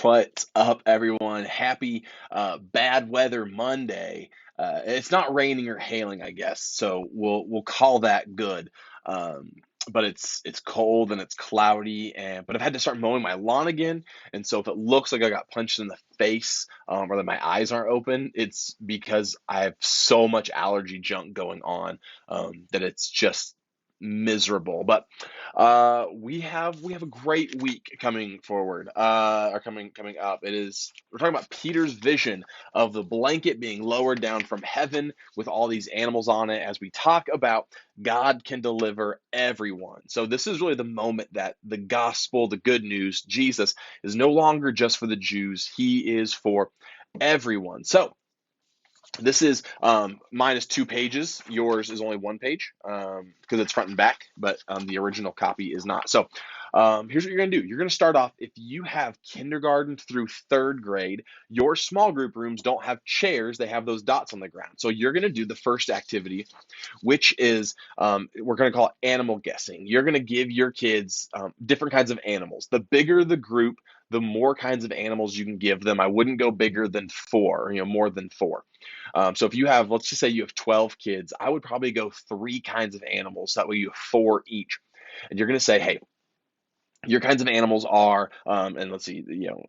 What's up, everyone? Happy bad weather Monday. It's not raining or hailing, I guess, so we'll call that good. Um, but it's cold and it's cloudy, and but I've had to start mowing my lawn again, and so if it looks like I got punched in the face, or that my eyes aren't open, it's because I have so much allergy junk going on, that it's just miserable. But we have a great week coming forward, or coming up. We're talking about Peter's vision of the blanket being lowered down from heaven with all these animals on it, as we talk about God can deliver everyone. So this is really the moment that the gospel, the good news, Jesus is no longer just for the Jews; He is for everyone. So this is mine is 2 pages. Yours is only 1 page, because it's front and back, but the original copy is not. So here's what you're going to do. You're going to start off. If you have kindergarten through third grade, your small group rooms don't have chairs. They have those dots on the ground. So you're going to do the first activity, which is we're going to call it animal guessing. You're going to give your kids different kinds of animals. The bigger the group, the more kinds of animals you can give them. I wouldn't go bigger than four, more than four. So if you have, let's just say you have 12 kids, I would probably go three kinds of animals. That way you have four each. And you're going to say, hey, your kinds of animals are, and let's see,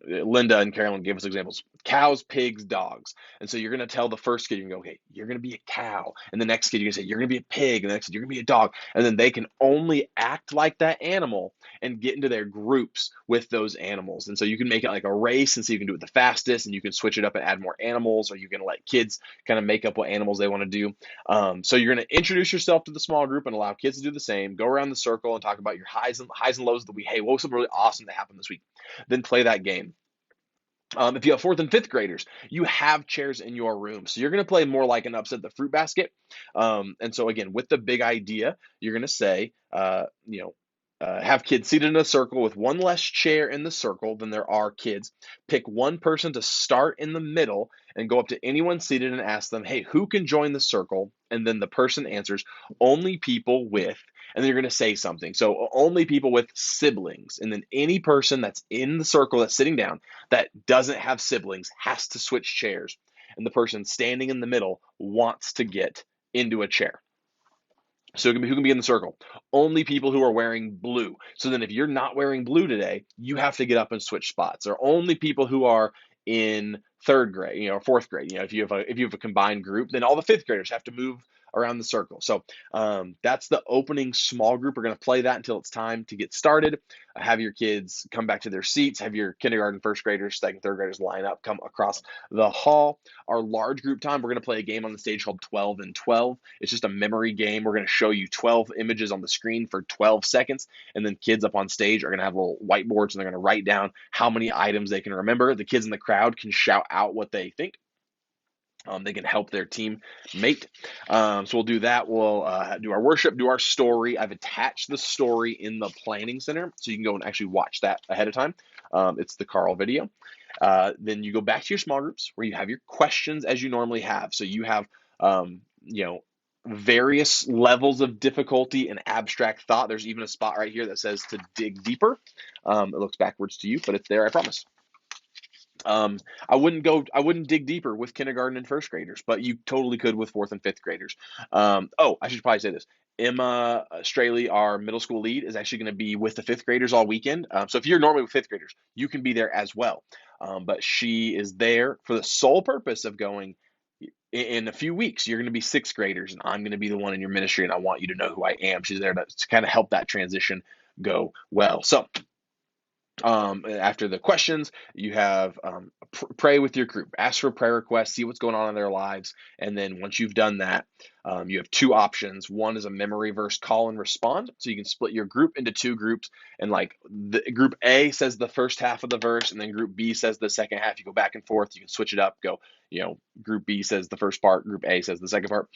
Linda and Carolyn gave us examples: cows, pigs, dogs. And so you're going to tell the first kid, you're going to go, okay, you're going to be a cow. And the next kid, you're going to say, you're going to be a pig. And the next kid, you're going to be a dog. And then they can only act like that animal and get into their groups with those animals. And so you can make it like a race. And so you can do it the fastest, and you can switch it up and add more animals, or you can let kids kind of make up what animals they want to do. So you're going to introduce yourself to the small group and allow kids to do the same. Go around the circle and talk about your highs and lows of the week. Hey, what was something really awesome that happened this week? Then play that game. If you have fourth and fifth graders, you have chairs in your room. So you're going to play more like an upset the fruit basket. And so again, with the big idea, you're going to say, have kids seated in a circle with one less chair in the circle than there are kids. Pick one person to start in the middle and go up to anyone seated and ask them, hey, who can join the circle? And then the person answers, only people with, and then you're going to say something. So only people with siblings. And then any person that's in the circle that's sitting down that doesn't have siblings has to switch chairs. And the person standing in the middle wants to get into a chair. So who can be in the circle? Only people who are wearing blue. So then if you're not wearing blue today, you have to get up and switch spots. Or only people who are in third grade, or fourth grade. If you have a combined group, then all the fifth graders have to move around the circle. So that's the opening small group. We're going to play that until it's time to get started. Have your kids come back to their seats. Have your kindergarten, first graders, second, third graders line up, come across the hall. Our large group time, we're going to play a game on the stage called 12 and 12. It's just a memory game. We're going to show you 12 images on the screen for 12 seconds, and then kids up on stage are going to have little whiteboards, and they're going to write down how many items they can remember. The kids in the crowd can shout out what they think. They can help their team mate. So we'll do that. We'll do our worship, do our story. I've attached the story in the planning center, so you can go and actually watch that ahead of time. It's the Carl video. Then you go back to your small groups where you have your questions as you normally have. So you have, various levels of difficulty and abstract thought. There's even a spot right here that says to dig deeper. It looks backwards to you, but it's there, I promise. I wouldn't dig deeper with kindergarten and first graders, but you totally could with fourth and fifth graders. I should probably say this. Emma Straley, our middle school lead, is actually going to be with the fifth graders all weekend. So if you're normally with fifth graders, you can be there as well. But she is there for the sole purpose of going, in a few weeks, you're going to be sixth graders, and I'm going to be the one in your ministry, and I want you to know who I am. She's there to kind of help that transition go well. So after the questions, you have pray with your group, ask for prayer requests, see what's going on in their lives. And then once you've done that, you have two options. One is a memory verse call and respond. So you can split your group into two groups. And like the group A says the first half of the verse, and then group B says the second half. You go back and forth. You can switch it up, go, group B says the first part, group A says the second part.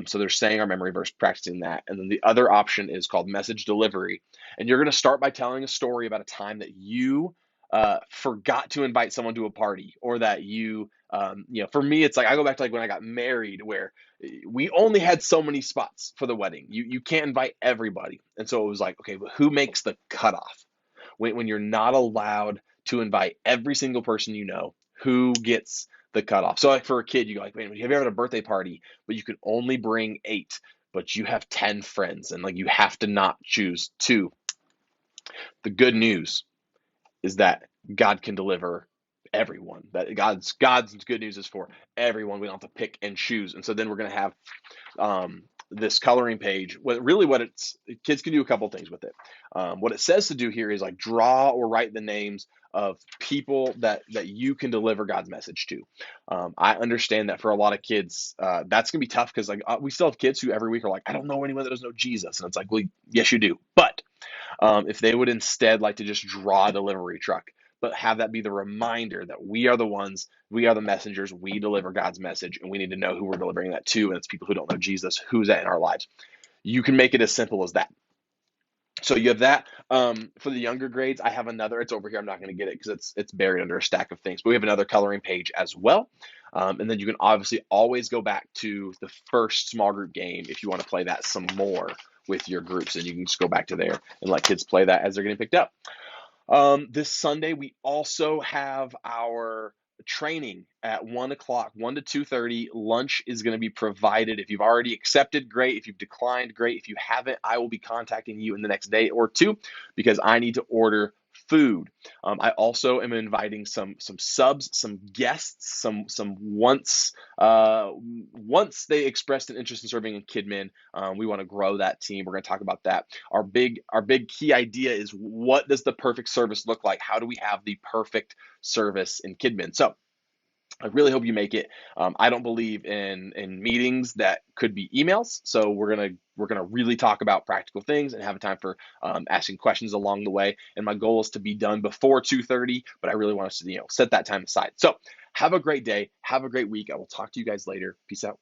So they're saying our memory verse, practicing that. And then the other option is called message delivery. And you're going to start by telling a story about a time that you forgot to invite someone to a party, or that for me, it's like I go back to like when I got married, where we only had so many spots for the wedding. You can't invite everybody. And so it was like, okay, but who makes the cutoff when you're not allowed to invite every single person you know who gets the cutoff. So like for a kid, you go like, wait, have you ever had a birthday party, but you can only bring 8, but you have 10 friends and like you have to not choose 2. The good news is that God can deliver everyone. That God's good news is for everyone. We don't have to pick and choose. And so then we're going to have this coloring page. What it's kids can do a couple things with it. What it says to do here is like draw or write the names of people that you can deliver God's message to. I understand that for a lot of kids, that's gonna be tough because like we still have kids who every week are like, I don't know anyone that doesn't know Jesus, and it's like, well, yes, you do. But if they would instead like to just draw a delivery truck, but have that be the reminder that we are the ones, we are the messengers, we deliver God's message, and we need to know who we're delivering that to, and it's people who don't know Jesus, who's that in our lives. You can make it as simple as that. So you have that. For the younger grades, I have another. It's over here. I'm not going to get it because it's buried under a stack of things. But we have another coloring page as well. And then you can obviously always go back to the first small group game if you want to play that some more with your groups, and you can just go back to there and let kids play that as they're getting picked up. This Sunday, we also have our training at 1 o'clock, 1 to 2:30. Lunch is going to be provided. If you've already accepted, great. If you've declined, great. If you haven't, I will be contacting you in the next day or two because I need to order food. I also am inviting some subs, some guests, some once they expressed an interest in serving in KidMin. We want to grow that team. We're going to talk about that. Our big key idea is, what does the perfect service look like? How do we have the perfect service in KidMin? So I really hope you make it. I don't believe in meetings that could be emails, so we're gonna really talk about practical things and have a time for asking questions along the way. And my goal is to be done before 2:30, but I really want us to set that time aside. So have a great day, have a great week. I will talk to you guys later. Peace out.